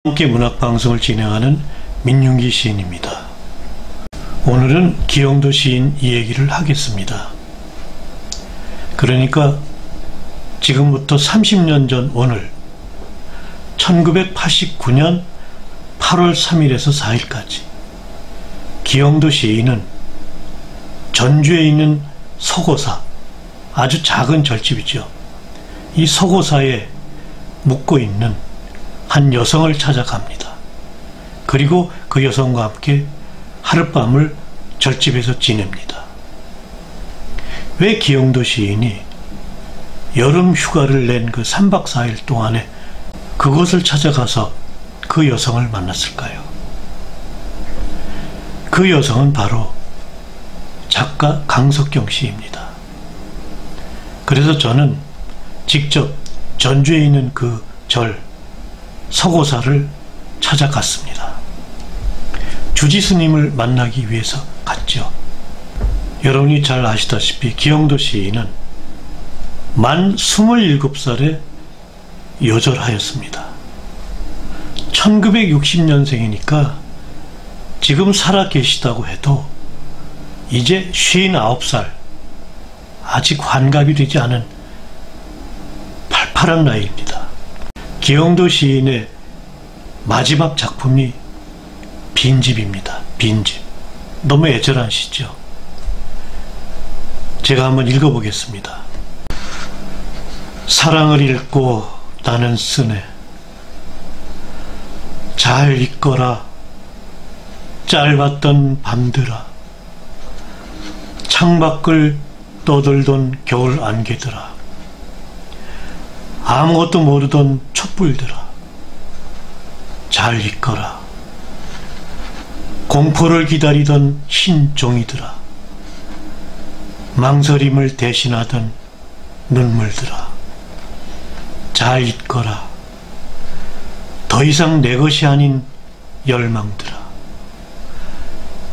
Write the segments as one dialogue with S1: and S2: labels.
S1: 함께 문학방송을 진행하는 민윤기 시인입니다. 오늘은 기영도 시인 이야기를 하겠습니다. 그러니까 지금부터 30년 전 오늘 1989년 8월 3일에서 4일까지 기영도 시인은 전주에 있는 서고사, 아주 작은 절집이죠. 이 서고사에 묵고 있는 한 여성을 찾아갑니다. 그리고 그 여성과 함께 하룻밤을 절집에서 지냅니다. 왜 기영도 시인이 여름 휴가를 낸 그 3박 4일 동안에 그곳을 찾아가서 그 여성을 만났을까요? 그 여성은 바로 작가 강석경 씨입니다. 그래서 저는 직접 전주에 있는 그 절 서고사를 찾아갔습니다. 주지스님을 만나기 위해서 갔죠. 여러분이 잘 아시다시피 기영도 시인은 만 27살에 요절하였습니다. 1960년생이니까 지금 살아 계시다고 해도 이제 59살, 아직 환갑이 되지 않은 팔팔한 나이입니다. 기영도 시인의 마지막 작품이 빈집입니다. 빈집. 너무 애절한 시죠. 제가 한번 읽어보겠습니다. 사랑을 읽고 나는 쓰네. 잘 있거라. 짧았던 밤들아. 창밖을 떠돌던 겨울 안개들아. 아무것도 모르던 촛불들아. 잘 있거라. 공포를 기다리던 흰 종이들아. 망설임을 대신하던 눈물들아. 잘 있거라. 더 이상 내 것이 아닌 열망들아.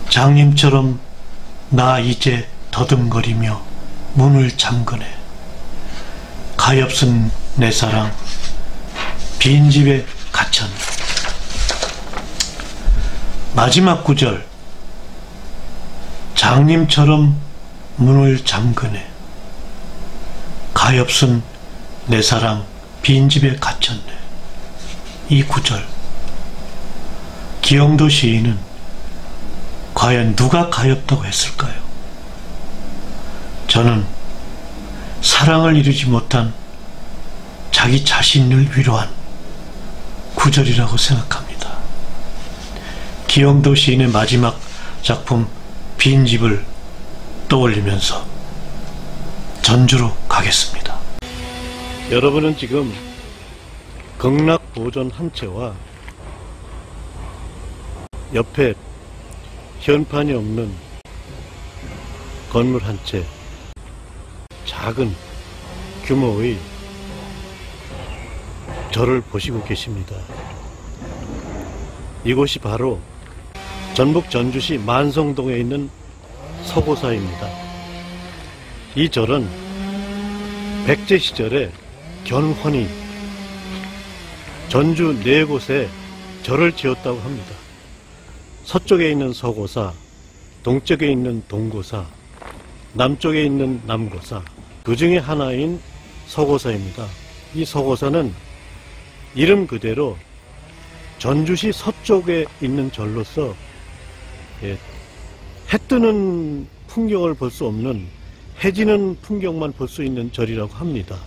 S1: 장님처럼 나 이제 더듬거리며 문을 잠그네. 가엾은 내 사랑 빈집에 갇혔네. 마지막 구절. 장님처럼 문을 잠그네. 가엾은 내 사랑 빈집에 갇혔네. 이 구절. 기영도 시인은 과연 누가 가엾다고 했을까요? 저는 사랑을 이루지 못한 자기 자신을 위로한 구절이라고 생각합니다. 기영도 시인의 마지막 작품 빈집을 떠올리면서 전주로 가겠습니다. 여러분은 지금 극락보존 한 채와 옆에 현판이 없는 건물 한 채, 작은 규모의 절을 보시고 계십니다. 이곳이 바로 전북 전주시 만성동에 있는 서고사입니다. 이 절은 백제 시절에 견훤이 전주 4곳에 절을 지었다고 합니다. 서쪽에 있는 서고사, 동쪽에 있는 동고사, 남쪽에 있는 남고사, 그 중에 하나인 서고사입니다. 이 서고사는 이름 그대로 전주시 서쪽에 있는 절로서 해 뜨는 풍경을 볼 수 없는 해 지는 풍경만 볼 수 있는 절이라고 합니다.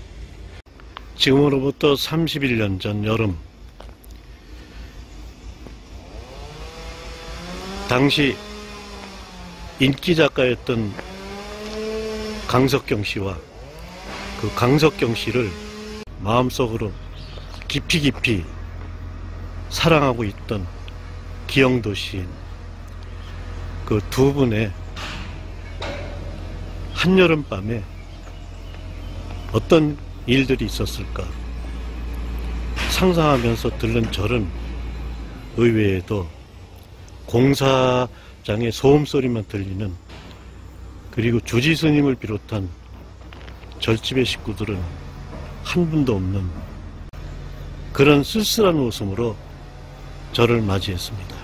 S1: 지금으로부터 31년 전 여름, 당시 인기 작가였던 강석경 씨와 그 강석경 씨를 마음속으로 깊이 사랑하고 있던 기영도 시인, 그 두 분의 한여름밤에 어떤 일들이 있었을까 상상하면서 들른 절은 의외에도 공사장의 소음소리만 들리는, 그리고 주지스님을 비롯한 절집의 식구들은 한 분도 없는 그런 쓸쓸한 웃음으로 저를 맞이했습니다.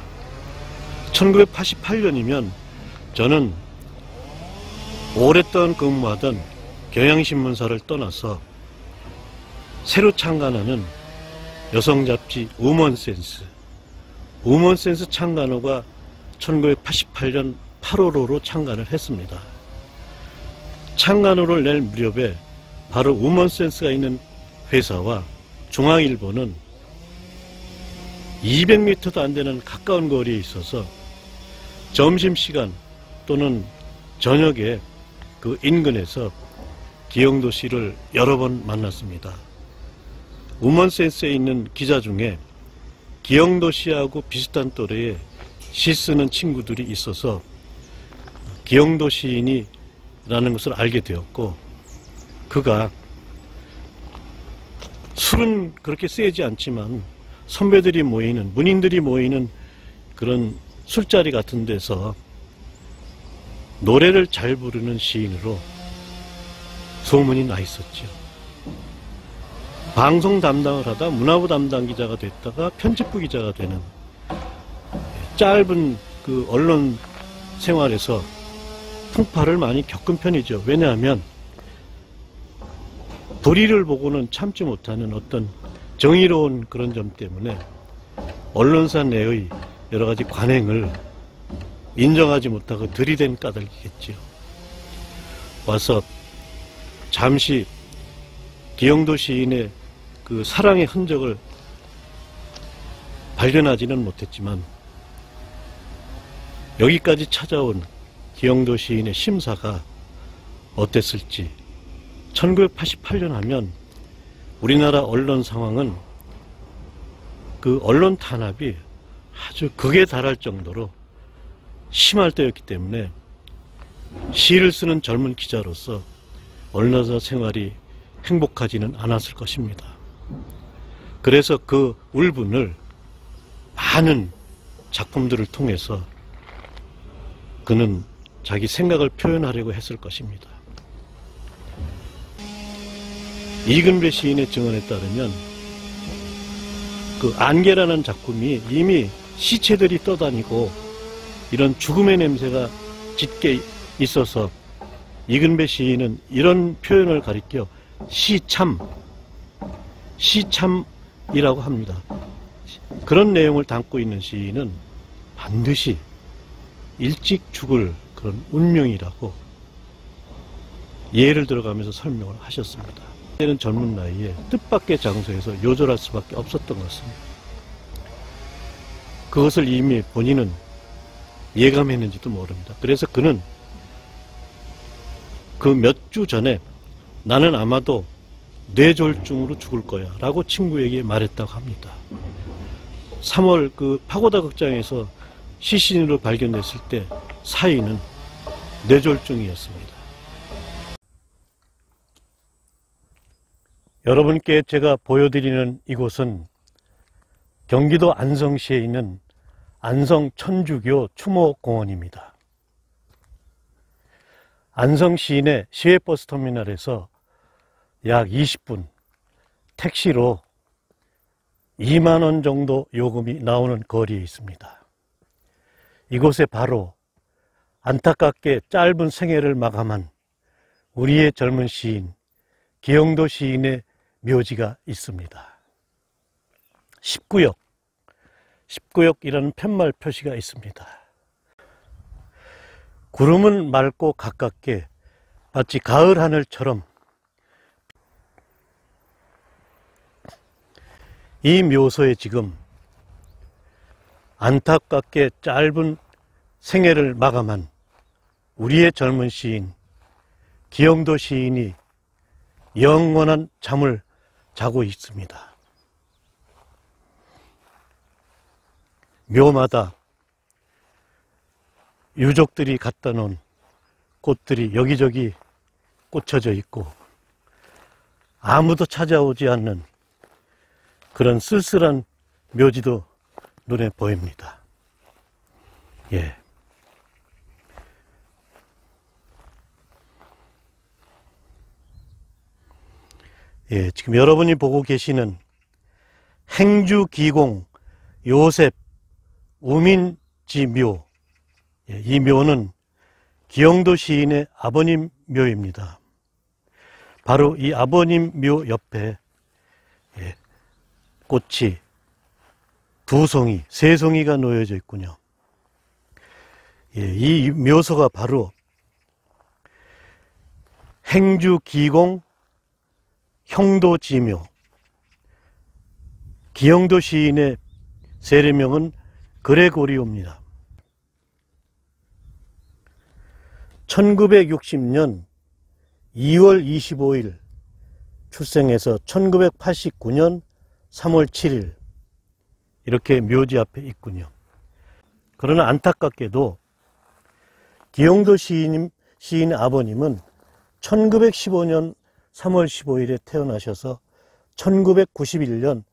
S1: 1988년이면 저는 오랫동안 근무하던 경향신문사를 떠나서 새로 창간하는 여성잡지 우먼센스 창간호가 1988년 8월호로 창간을 했습니다. 창간호를 낼 무렵에 바로 우먼센스가 있는 회사와 중앙일보는 200m도 안 되는 가까운 거리에 있어서 점심시간 또는 저녁에 그 인근에서 기영도 씨를 여러 번 만났습니다. 우먼센스에 있는 기자 중에 기영도 씨하고 비슷한 또래의 시 쓰는 친구들이 있어서 기영도 시인이라는 것을 알게 되었고, 그가 술은 그렇게 세지 않지만 선배들이 모이는, 문인들이 모이는 그런 술자리 같은 데서 노래를 잘 부르는 시인으로 소문이 나 있었죠. 방송 담당을 하다 문화부 담당 기자가 됐다가 편집부 기자가 되는 짧은 그 언론 생활에서 풍파를 많이 겪은 편이죠. 왜냐하면 불의를 보고는 참지 못하는 어떤 정의로운 그런 점 때문에 언론사 내의 여러 가지 관행을 인정하지 못하고 들이댄 까닭이겠지요. 와서 잠시 기영도 시인의 그 사랑의 흔적을 발견하지는 못했지만 여기까지 찾아온 기영도 시인의 심사가 어땠을지. 1988년 하면 우리나라 언론 상황은 그 언론 탄압이 아주 극에 달할 정도로 심할 때였기 때문에 시를 쓰는 젊은 기자로서 언론사 생활이 행복하지는 않았을 것입니다. 그래서 그 울분을 많은 작품들을 통해서 그는 자기 생각을 표현하려고 했을 것입니다. 이근배 시인의 증언에 따르면 그 안개라는 작품이 이미 시체들이 떠다니고 이런 죽음의 냄새가 짙게 있어서 이근배 시인은 이런 표현을 가리켜 시참이라고 합니다. 그런 내용을 담고 있는 시인은 반드시 일찍 죽을 그런 운명이라고 예를 들어가면서 설명을 하셨습니다. 그때는 젊은 나이에 뜻밖의 장소에서 요절할 수밖에 없었던 것입니다. 그것을 이미 본인은 예감했는지도 모릅니다. 그래서 그는 그 몇 주 전에 나는 아마도 뇌졸중으로 죽을 거야 라고 친구에게 말했다고 합니다. 3월 그 파고다 극장에서 시신으로 발견됐을 때 사인은 뇌졸중이었습니다. 여러분께 제가 보여드리는 이곳은 경기도 안성시에 있는 안성 천주교 추모공원입니다. 안성 시내 시외버스 터미널에서 약 20분 택시로 2만 원 정도 요금이 나오는 거리에 있습니다. 이곳에 바로 안타깝게 짧은 생애를 마감한 우리의 젊은 시인 기영도 시인의 묘지가 있습니다. 19역이라는 팻말 표시가 있습니다. 구름은 맑고 가깝게 마치 가을 하늘처럼 이 묘소에 지금 안타깝게 짧은 생애를 마감한 우리의 젊은 시인 기영도 시인이 영원한 잠을 자고 있습니다. 묘마다 유족들이 갖다 놓은 꽃들이 여기저기 꽂혀져 있고 아무도 찾아오지 않는 그런 쓸쓸한 묘지도 눈에 보입니다. 예. 예, 지금 여러분이 보고 계시는 행주기공 요셉 우민지묘. 이 묘는 기영도 시인의 아버님 묘입니다. 바로 이 아버님 묘 옆에 꽃이 두 송이, 세 송이가 놓여져 있군요. 이 묘소가 바로 행주기공 형도지묘. 기영도 시인의 세례명은 그레고리오입니다. 1960년 2월 25일 출생해서 1989년 3월 7일 이렇게 묘지 앞에 있군요. 그러나 안타깝게도 기영도 시인의 아버님은 1915년 3월 15일에 태어나셔서 1991년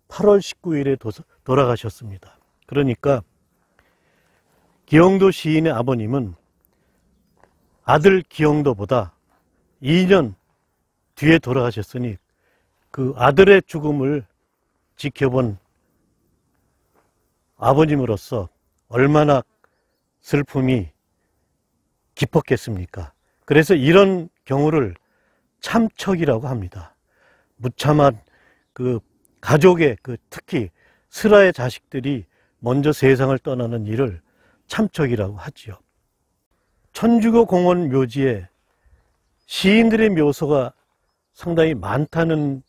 S1: 8월 19일에 돌아가셨습니다. 그러니까 기영도 시인의 아버님은 아들 기영도보다 2년 뒤에 돌아가셨으니 그 아들의 죽음을 지켜본 아버님으로서 얼마나 슬픔이 깊었겠습니까? 그래서 이런 경우를 참척이라고 합니다. 무참한 그 가족의 특히 슬하의 자식들이 먼저 세상을 떠나는 일을 참척이라고 하지요. 천주교 공원 묘지에 시인들의 묘소가 상당히 많다는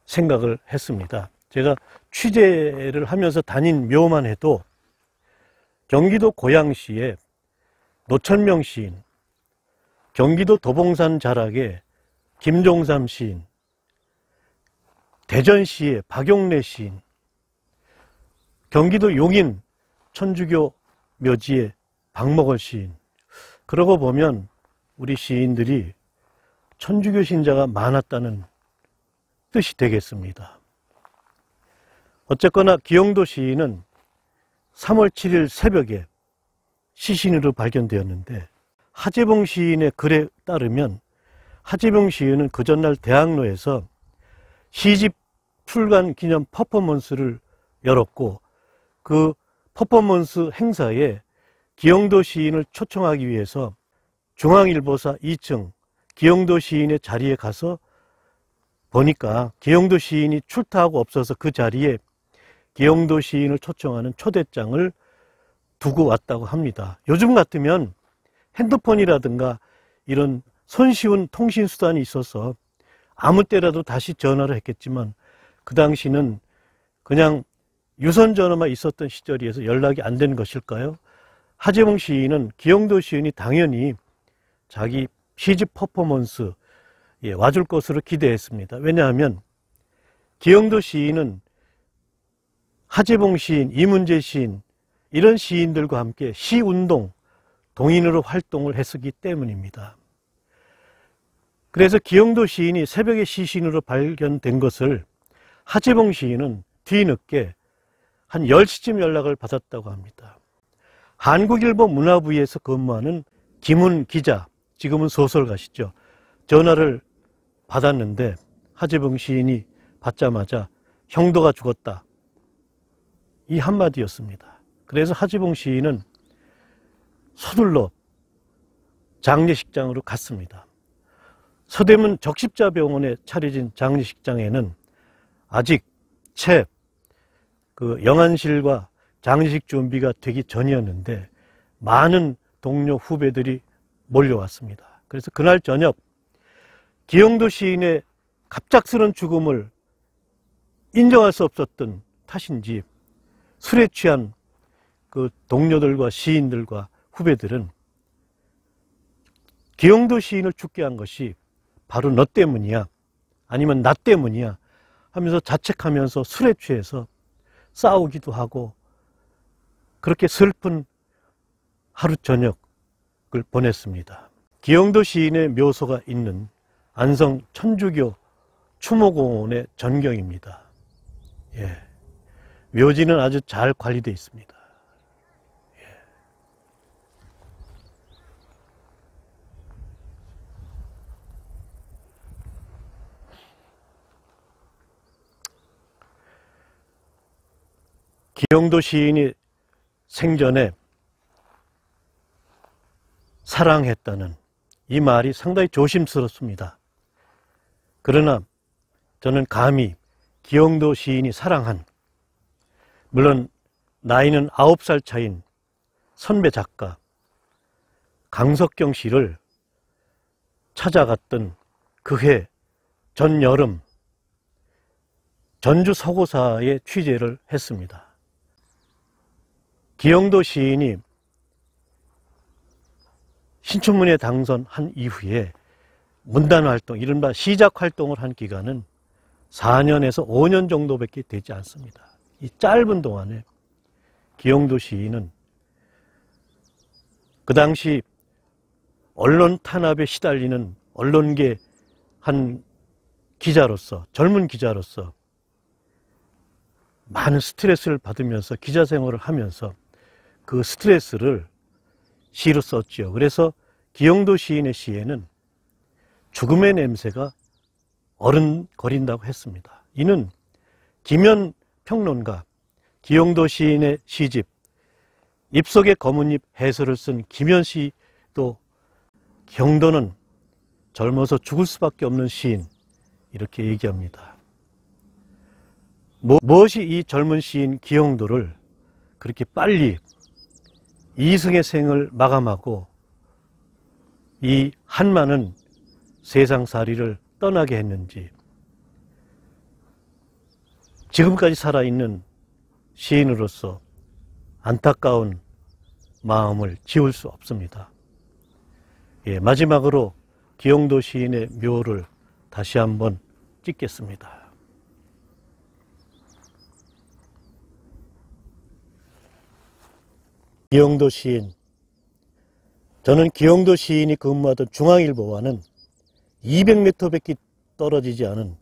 S1: 생각을 했습니다. 제가 취재를 하면서 다닌 묘만 해도 경기도 고양시에 노천명 시인, 경기도 도봉산 자락에 김종삼 시인, 대전시에 박용래 시인, 경기도 용인 천주교 묘지에 박목월 시인. 그러고 보면 우리 시인들이 천주교 신자가 많았다는 뜻이 되겠습니다. 어쨌거나 기영도 시인은 3월 7일 새벽에 시신으로 발견되었는데 하재봉 시인의 글에 따르면 하재봉 시인은 그 전날 대학로에서 시집 출간 기념 퍼포먼스를 열었고 그 퍼포먼스 행사에 기영도 시인을 초청하기 위해서 중앙일보사 2층 기영도 시인의 자리에 가서 보니까 기영도 시인이 출타하고 없어서 그 자리에 기영도 시인을 초청하는 초대장을 두고 왔다고 합니다. 요즘 같으면 핸드폰이라든가 이런 손쉬운 통신수단이 있어서 아무 때라도 다시 전화를 했겠지만 그 당시는 그냥 유선전화만 있었던 시절이어서 연락이 안 되는 것일까요? 하재봉 시인은 기영도 시인이 당연히 자기 시집 퍼포먼스 와줄 것으로 기대했습니다. 왜냐하면 기영도 시인은 하재봉 시인, 이문재 시인 이런 시인들과 함께 시운동, 동인으로 활동을 했었기 때문입니다. 그래서 기영도 시인이 새벽에 시신으로 발견된 것을 하재봉 시인은 뒤늦게 한 10시쯤 연락을 받았다고 합니다. 한국일보 문화부에서 근무하는 김훈 기자, 지금은 소설가시죠. 전화를 받았는데 하재봉 시인이 받자마자 형도가 죽었다. 이 한마디였습니다. 그래서 하재봉 시인은 서둘러 장례식장으로 갔습니다. 서대문 적십자병원에 차려진 장례식장에는 아직 채 영안실과 장례식 준비가 되기 전이었는데 많은 동료 후배들이 몰려왔습니다. 그래서 그날 저녁 기영도 시인의 갑작스런 죽음을 인정할 수 없었던 탓인지 술에 취한 그 동료들과 시인들과 후배들은 기영도 시인을 죽게 한 것이 바로 너 때문이야 아니면 나 때문이야 하면서 자책하면서 술에 취해서 싸우기도 하고 그렇게 슬픈 하루 저녁을 보냈습니다. 기영도 시인의 묘소가 있는 안성 천주교 추모공원의 전경입니다. 묘지는 아주 잘 관리되어 있습니다. 기영도 시인이 생전에 사랑했다는 이 말이 상당히 조심스럽습니다. 그러나 저는 감히 기영도 시인이 사랑한, 물론 나이는 9살 차인 선배 작가 강석경 씨를 찾아갔던 그 해 전여름 전주 서고사에 취재를 했습니다. 기영도 시인이 신춘문예 당선한 이후에 문단활동, 이른바 시작활동을 한 기간은 4년에서 5년 정도밖에 되지 않습니다. 이 짧은 동안에 기영도 시인은 그 당시 언론 탄압에 시달리는 언론계 한 기자로서, 젊은 기자로서 많은 스트레스를 받으면서 기자 생활을 하면서 그 스트레스를 시로 썼지요. 그래서 기영도 시인의 시에는 죽음의 냄새가 어른거린다고 했습니다. 이는 김현 평론가, 기영도 시인의 시집 잎속의 검은잎 해설을 쓴 김현 씨도 경도는 젊어서 죽을 수밖에 없는 시인, 이렇게 얘기합니다. 무엇이 이 젊은 시인 기영도를 그렇게 빨리 이승의 생을 마감하고 이 한많은 세상살이를 떠나게 했는지 지금까지 살아있는 시인으로서 안타까운 마음을 지울 수 없습니다. 마지막으로 기영도 시인의 묘를 다시 한번 찍겠습니다. 기영도 시인, 저는 기영도 시인이 근무하던 중앙일보와는 200m밖에 떨어지지 않은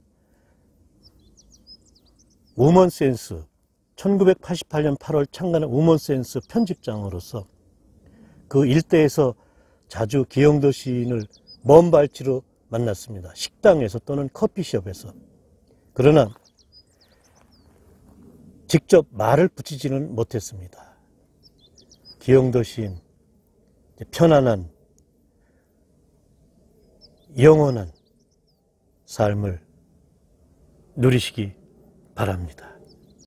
S1: 우먼센스, 1988년 8월 창간한 우먼센스 편집장으로서 그 일대에서 자주 기영도 시인을 먼 발치로 만났습니다. 식당에서 또는 커피숍에서. 그러나 직접 말을 붙이지는 못했습니다. 기영도 시인, 편안한, 영원한 삶을 누리시기 바랍니다.